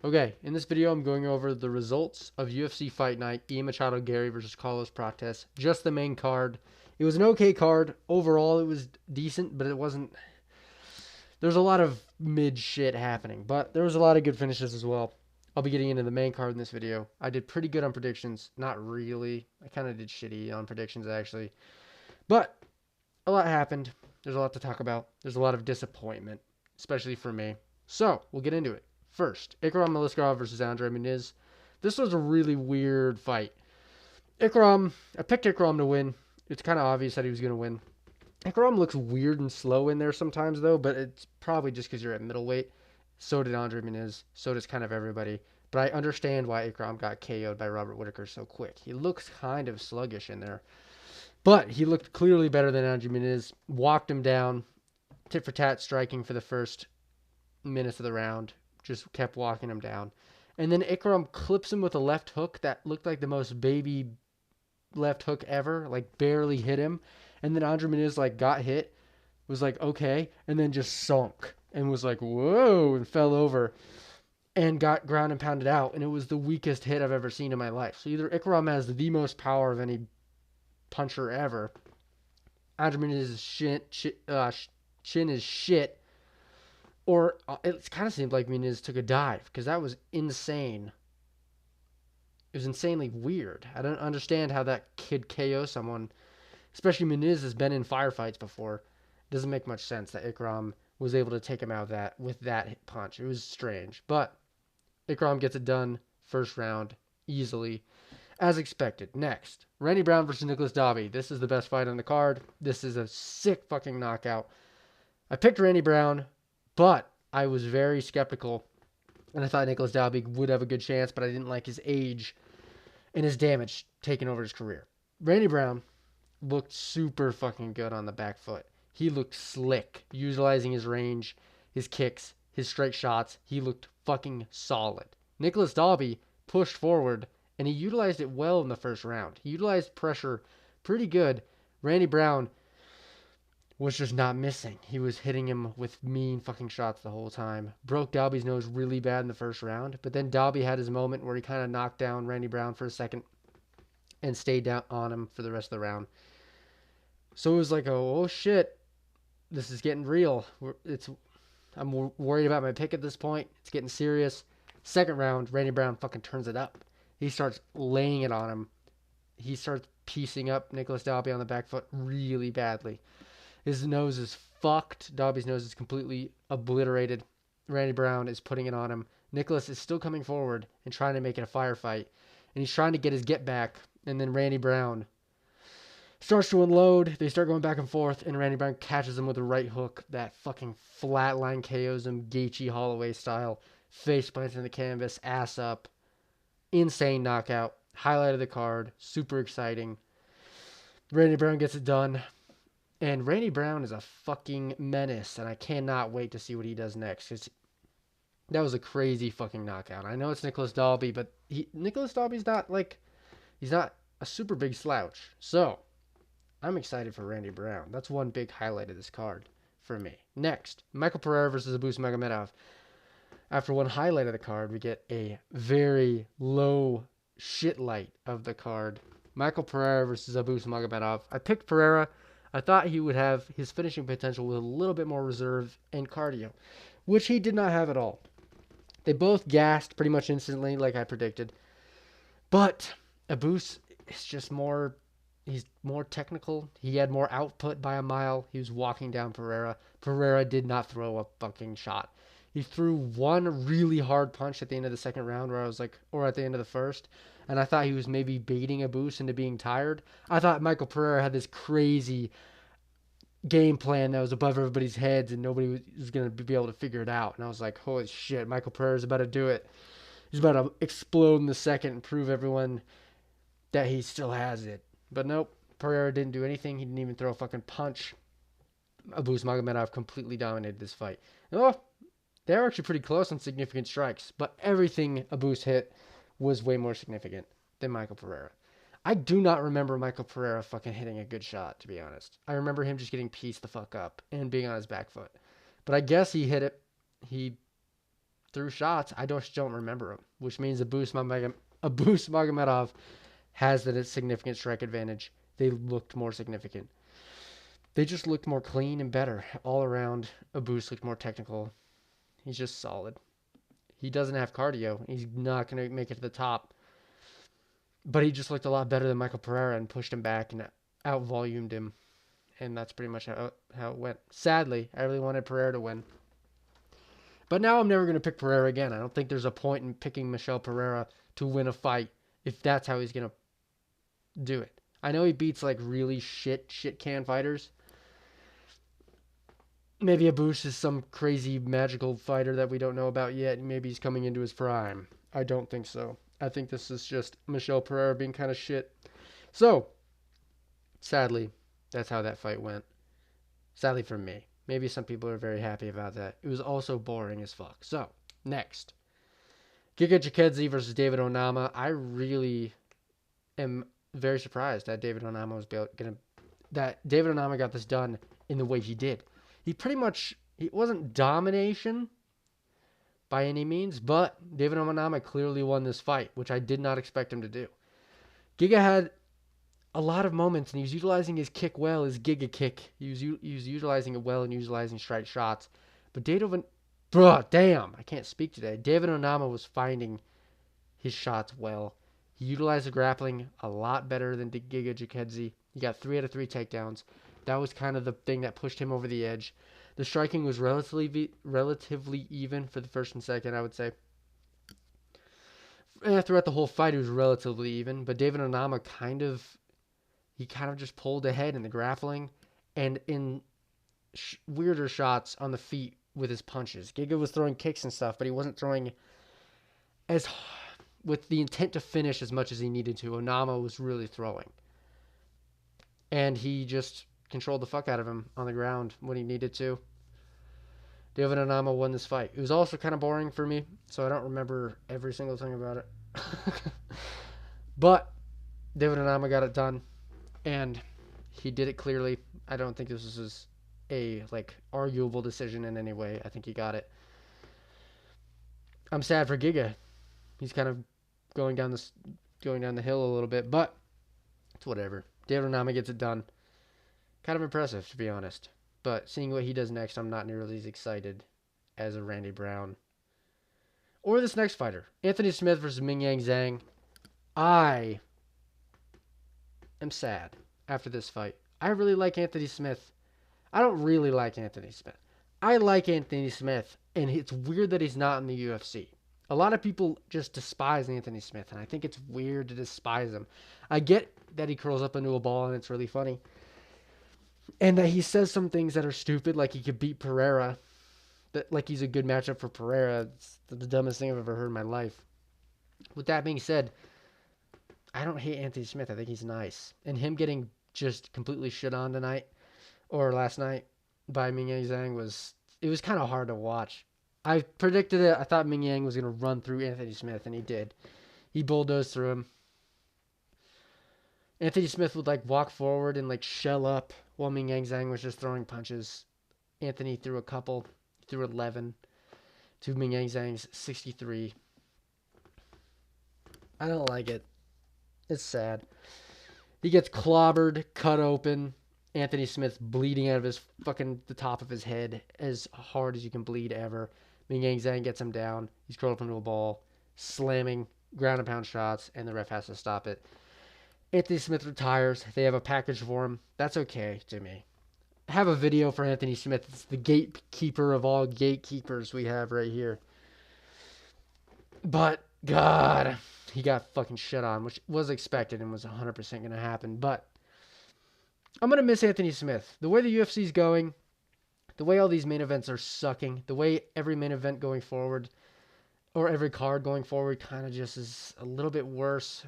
Okay, in this video, I'm going over the results of UFC Fight Night, Ian Garry versus Carlos Prates. Just the main card. It was an okay card. Overall, it was decent, but it wasn't. There's a lot of mid shit happening, but there was a lot of good finishes as well. I'll be getting into the main card in this video. I did pretty good on predictions. Not really. I kind of did shitty on predictions, actually. But a lot happened. There's a lot to talk about. There's a lot of disappointment, especially for me. So, we'll get into it. First, Ikram Maliskarov versus Andre Muniz. This was a really weird fight. I picked Ikram to win. It's kind of obvious that he was going to win. Ikram looks weird and slow in there sometimes, though, but it's probably just because you're at middleweight. So did Andre Muniz. So does kind of everybody. But I understand why Ikram got KO'd by Robert Whitaker so quick. He looks kind of sluggish in there. But he looked clearly better than Andre Muniz. Walked him down. Tit for tat striking for the first minutes of the round. Just kept walking him down. And then Ikram clips him with a left hook that looked like the most baby left hook ever. Like barely hit him. And then Andre Muniz got hit. Was like, okay. And then just sunk. And was like, whoa. And fell over. And got ground and pounded out. And it was the weakest hit I've ever seen in my life. So either Ikram has the most power of any puncher ever. Andre Muniz's chin is shit. Or it kind of seemed like Muniz took a dive because that was insane. It was insanely weird. I don't understand how that kid KO someone, especially Muniz has been in firefights before. It doesn't make much sense that Ikram was able to take him out with that punch. It was strange, but Ikram gets it done first round easily, as expected. Next, Randy Brown versus Nicholas Dobby. This is the best fight on the card. This is a sick fucking knockout. I picked Randy Brown, but I was very skeptical, and I thought Nicholas Dalby would have a good chance, but I didn't like his age and his damage taking over his career. Randy Brown looked super fucking good on the back foot. He looked slick, utilizing his range, his kicks, his straight shots. He looked fucking solid. Nicholas Dalby pushed forward, and he utilized it well in the first round. He utilized pressure pretty good. Randy Brown was just not missing. He was hitting him with mean fucking shots the whole time. Broke Dalby's nose really bad in the first round, but then Dalby had his moment where he kind of knocked down Randy Brown for a second and stayed down on him for the rest of the round. So it was like, oh shit, this is getting real. I'm worried about my pick at this point. It's getting serious. Second round, Randy Brown fucking turns it up. He starts laying it on him. He starts piecing up Nicholas Dalby on the back foot really badly. His nose is fucked. Dobby's nose is completely obliterated. Randy Brown is putting it on him. Nicholas is still coming forward and trying to make it a firefight. And he's trying to get his get back. And then Randy Brown starts to unload. They start going back and forth. And Randy Brown catches him with a right hook. That fucking flatline KOs him, Gaethje Holloway style. Face plants in the canvas, ass up. Insane knockout. Highlight of the card. Super exciting. Randy Brown gets it done. And Randy Brown is a fucking menace, and I cannot wait to see what he does next. That was a crazy fucking knockout. I know it's Nicholas Dalby, but Nicholas Dalby's he's not a super big slouch. So, I'm excited for Randy Brown. That's one big highlight of this card for me. Next, Michael Pereira versus Abus Magomedov. After one highlight of the card, we get a very low shit light of the card. Michael Pereira versus Abus Magomedov. I picked Pereira. I thought he would have his finishing potential with a little bit more reserve and cardio, which he did not have at all. They both gassed pretty much instantly, like I predicted. But Abus is just he's more technical. He had more output by a mile. He was walking down Pereira. Pereira did not throw a fucking shot. He threw one really hard punch at the end of the second round where I was like, or at the end of the first, and I thought he was maybe baiting Abus into being tired. I thought Michael Pereira had this crazy game plan that was above everybody's heads and nobody was going to be able to figure it out. And I was like, holy shit, Michael Pereira's about to do it. He's about to explode in the second and prove everyone that he still has it. But nope, Pereira didn't do anything. He didn't even throw a fucking punch. Abus Magomedov completely dominated this fight. Oh, they were actually pretty close on significant strikes, but everything Abus hit was way more significant than Michael Pereira. I do not remember Michael Pereira fucking hitting a good shot, to be honest. I remember him just getting pieced the fuck up and being on his back foot. But I guess he hit it. He through shots. I just don't remember them, which means Abus Magomedov has that significant strike advantage. They looked more significant. They just looked more clean and better all around. Abus looked more technical. He's just solid. He doesn't have cardio. He's not going to make it to the top. But he just looked a lot better than Michael Pereira and pushed him back and out-volumed him. And that's pretty much how it went. Sadly, I really wanted Pereira to win. But now I'm never going to pick Pereira again. I don't think there's a point in picking Michel Pereira to win a fight if that's how he's going to do it. I know he beats like really shit can fighters. Maybe Abus is some crazy magical fighter that we don't know about yet. Maybe he's coming into his prime. I don't think so. I think this is just Michel Pereira being kind of shit. So, sadly, that's how that fight went. Sadly for me. Maybe some people are very happy about that. It was also boring as fuck. So, next. Giga Chikadze versus David Onama. I really am very surprised that David Onama got this done in the way he did. It wasn't domination by any means, but David Onama clearly won this fight, which I did not expect him to do. Giga had a lot of moments, and he was utilizing his kick well, his Giga kick. He was utilizing it well and utilizing strike shots. But David Onama was finding his shots well. He utilized the grappling a lot better than Giga Chikadze. He got 3 out of 3 takedowns. That was kind of the thing that pushed him over the edge. The striking was relatively even for the first and second, I would say. Throughout the whole fight, it was relatively even. But David Onama kind of just pulled ahead in the grappling and in weirder shots on the feet with his punches. Giga was throwing kicks and stuff, but he wasn't throwing with the intent to finish as much as he needed to. Onama was really throwing. And he just controlled the fuck out of him on the ground when he needed to. David Onama won this fight. It was also kind of boring for me, so I don't remember every single thing about it. But David Onama got it done, and he did it clearly. I don't think this was a arguable decision in any way. I think he got it. I'm sad for Giga. He's kind of going down the hill a little bit, but it's whatever. David Onama gets it done. Kind of impressive, to be honest. But seeing what he does next, I'm not nearly as excited as a Randy Brown. Or this next fighter. Anthony Smith versus Mingyang Zhang. I am sad after this fight. I really like Anthony Smith. I don't really like Anthony Smith. I like Anthony Smith, and it's weird that he's not in the UFC. A lot of people just despise Anthony Smith, and I think it's weird to despise him. I get that he curls up into a ball, and it's really funny. And that he says some things that are stupid, like he could beat Pereira. Like he's a good matchup for Pereira. It's the dumbest thing I've ever heard in my life. With that being said, I don't hate Anthony Smith. I think he's nice. And him getting just completely shit on tonight, or last night, by Mingyang Zhang was kind of hard to watch. I predicted it. I thought Mingyang was going to run through Anthony Smith, and he did. He bulldozed through him. Anthony Smith would walk forward and shell up while Mingyang Zhang was just throwing punches. Anthony threw 11 to Mingyang Zhang's 63. I don't like it. It's sad. He gets clobbered, cut open. Anthony Smith's bleeding out of the top of his head as hard as you can bleed ever. Mingyang Zhang gets him down. He's curled up into a ball, slamming ground and pound shots, and the ref has to stop it. Anthony Smith retires. They have a package for him. That's okay to me. I have a video for Anthony Smith. It's the gatekeeper of all gatekeepers we have right here. But, God, he got fucking shit on, which was expected and was 100% going to happen. But I'm going to miss Anthony Smith. The way the UFC's going, the way all these main events are sucking, the way every main event going forward, or every card going forward kind of just is a little bit worse.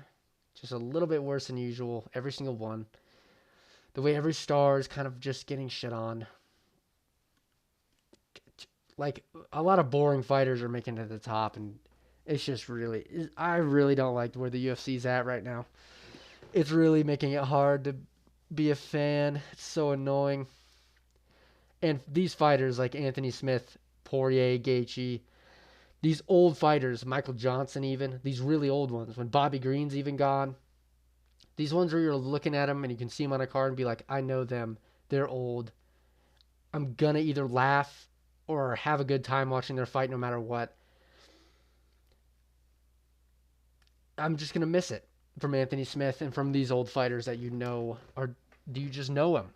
Just a little bit worse than usual. Every single one. The way every star is kind of just getting shit on. A lot of boring fighters are making it to the top, and it's just I really don't like where the UFC's at right now. It's really making it hard to be a fan. It's so annoying. And these fighters like Anthony Smith, Poirier, Gaethje, These old fighters, Michael Johnson even, these really old ones, when Bobby Green's even gone, these ones where you're looking at them and you can see them on a card and be like, I know them. They're old. I'm going to either laugh or have a good time watching their fight no matter what. I'm just going to miss it from Anthony Smith and from these old fighters that you know, or do you just know him?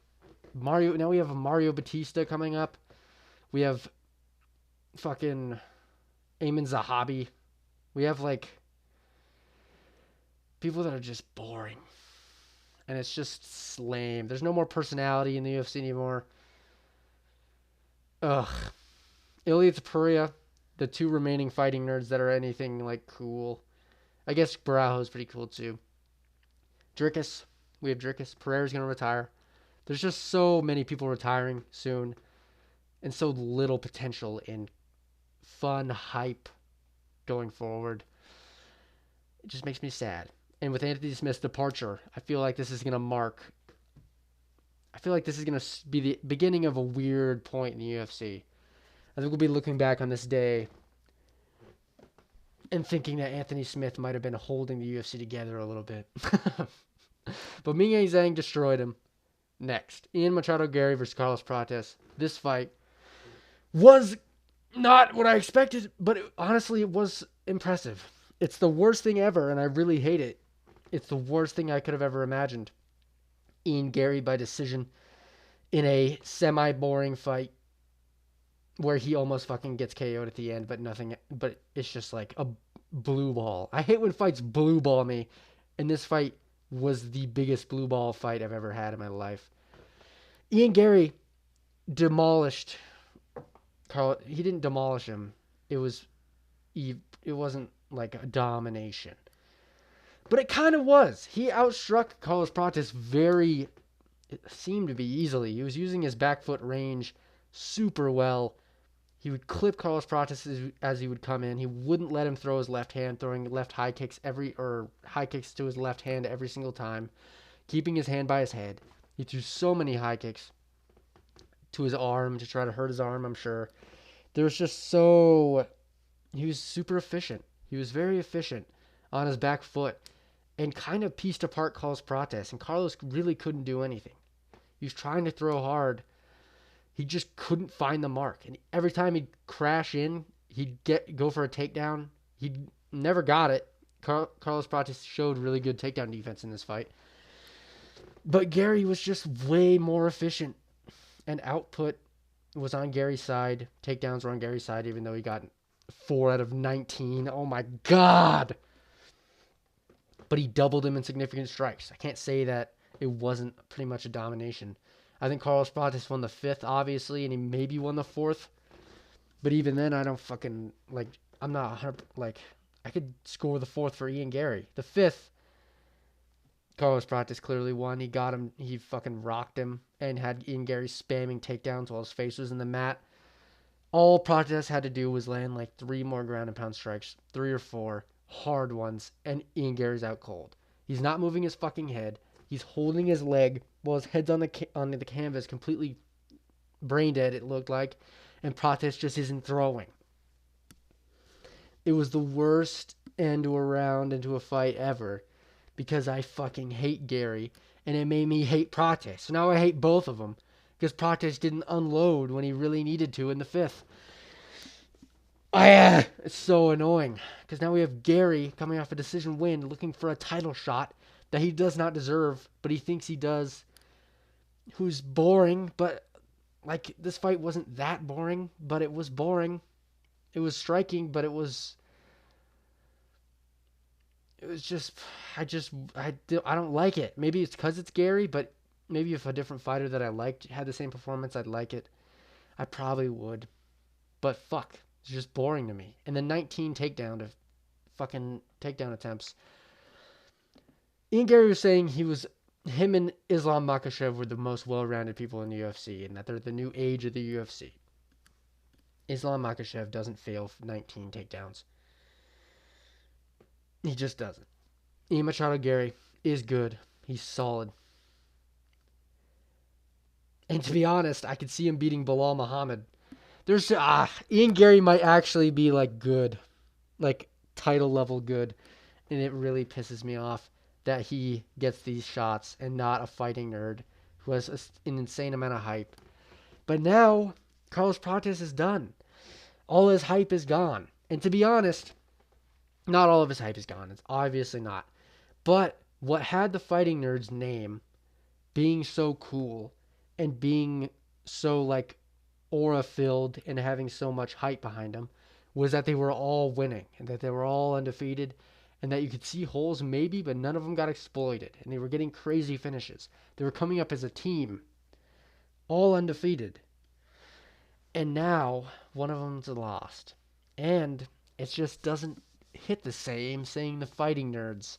Now we have Mario Batista coming up. We have fucking Ayman Zahabi. We have like people that are just boring. And it's just lame. There's no more personality in the UFC anymore. Ugh. Ilia Topuria, the two remaining fighting nerds that are anything like cool. I guess Barajo's pretty cool too. Dricus. We have Dricus. Pereira's going to retire. There's just so many people retiring soon. And so little potential in fun hype going forward. It just makes me sad. And with Anthony Smith's departure, I feel like this is going to be the beginning of a weird point in the UFC. I think we'll be looking back on this day and thinking that Anthony Smith might have been holding the UFC together a little bit. But Ming Yang Zhang destroyed him. Next, Ian Machado Garry versus Carlos Prates. This fight was not what I expected, but honestly, it was impressive. It's the worst thing ever, and I really hate it. It's the worst thing I could have ever imagined. Ian Garry by decision in a semi-boring fight where he almost fucking gets KO'd at the end, but it's just like a blue ball. I hate when fights blue ball me, and this fight was the biggest blue ball fight I've ever had in my life. Ian Garry demolished Carl. He didn't demolish him. It wasn't like a domination. But it kind of was. He outstruck Carlos Prates it seemed to be easily. He was using his back foot range super well. He would clip Carlos Prates as he would come in. He wouldn't let him throw his left hand, throwing left high kicks to his left hand every single time, keeping his hand by his head. He threw so many high kicks to his arm to try to hurt his arm, I'm sure. He was super efficient. He was very efficient on his back foot and kind of pieced apart Carlos Prates, and Carlos really couldn't do anything. He was trying to throw hard. He just couldn't find the mark. And every time he'd crash in, he'd go for a takedown. He never got it. Carlos Prates showed really good takedown defense in this fight. But Garry was just way more efficient. And output was on Gary's side. Takedowns were on Gary's side, even though he got 4 out of 19. Oh my God. But he doubled him in significant strikes. I can't say that it wasn't pretty much a domination. I think Carlos Prates won the 5th, obviously, and he maybe won the 4th. But even then, I don't fucking, I'm not 100%, I could score the 4th for Ian Garry. The 5th, Carlos Prates clearly won. He got him, he fucking rocked him, and had Ian Garry spamming takedowns while his face was in the mat. All Prates had to do was land 3 more ground and pound strikes, 3 or 4 hard ones, and Ian Garry's out cold. He's not moving his fucking head. He's holding his leg while his head's on the canvas, completely brain dead, it looked like, and Prates just isn't throwing. It was the worst end to a round into a fight ever, because I fucking hate Garry, and it made me hate Prates. So now I hate both of them, because Prates didn't unload when he really needed to in the 5th. It's so annoying, because now we have Garry coming off a decision win, looking for a title shot that he does not deserve, but he thinks he does, who's boring, but this fight wasn't that boring, but it was boring. It was striking, but it was just, I don't like it. Maybe it's because it's Garry, but maybe if a different fighter that I liked had the same performance, I'd like it. I probably would, but fuck, it's just boring to me. And the 19 takedown attempts. Ian Garry was saying him and Islam Makhachev were the most well-rounded people in the UFC, and that they're the new age of the UFC. Islam Makhachev doesn't fail 19 takedowns. He just doesn't. Ian Machado Garry is good. He's solid. And to be honest, I could see him beating Bilal Muhammad. There's Ian Garry might actually be like good, like title level good, and it really pisses me off that he gets these shots and not a fighting nerd who has an insane amount of hype. But now Carlos Prates is done. All his hype is gone. And to be honest, not all of his hype is gone. It's obviously not. But what had the fighting nerd's name being so cool and being so like aura filled and having so much hype behind them was that they were all winning and that they were all undefeated and that you could see holes maybe, but none of them got exploited and they were getting crazy finishes. They were coming up as a team, all undefeated. And now one of them's lost. And it just doesn't hit the same saying the fighting nerds.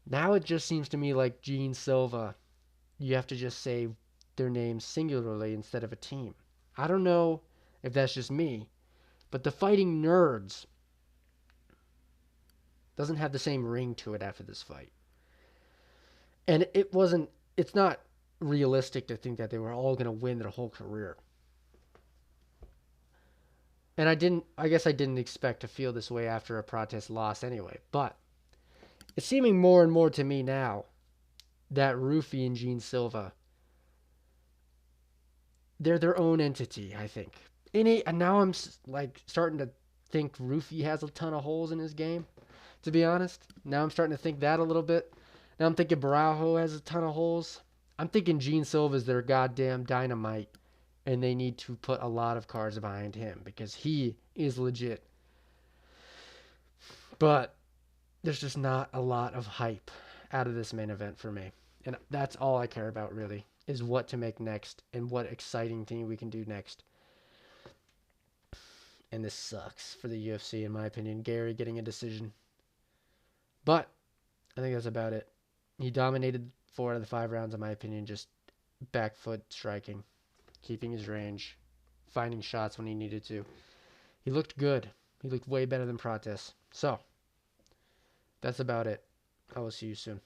Now it just seems to me like Gene Silva. You have to just say their names singularly instead of a team. I don't know if that's just me, but the fighting nerds doesn't have the same ring to it after this fight. And it's not realistic to think that they were all going to win their whole career. And I guess I didn't expect to feel this way after a Prates loss anyway, but it's seeming more and more to me now that Rufy and Gene Silva, they're their own entity, I think. And now I'm like starting to think Rufy has a ton of holes in his game, to be honest. Now I'm starting to think that a little bit. Now I'm thinking Baraujo has a ton of holes. I'm thinking Gene Silva is their goddamn dynamite, and they need to put a lot of cards behind him because he is legit. But there's just not a lot of hype out of this main event for me. And that's all I care about, really, is what to make next and what exciting thing we can do next. And this sucks for the UFC, in my opinion. Garry getting a decision. But I think that's about it. He dominated 4 out of the 5 rounds, in my opinion, just back foot striking, keeping his range, finding shots when he needed to. He looked good. He looked way better than Prates. So, that's about it. I will see you soon.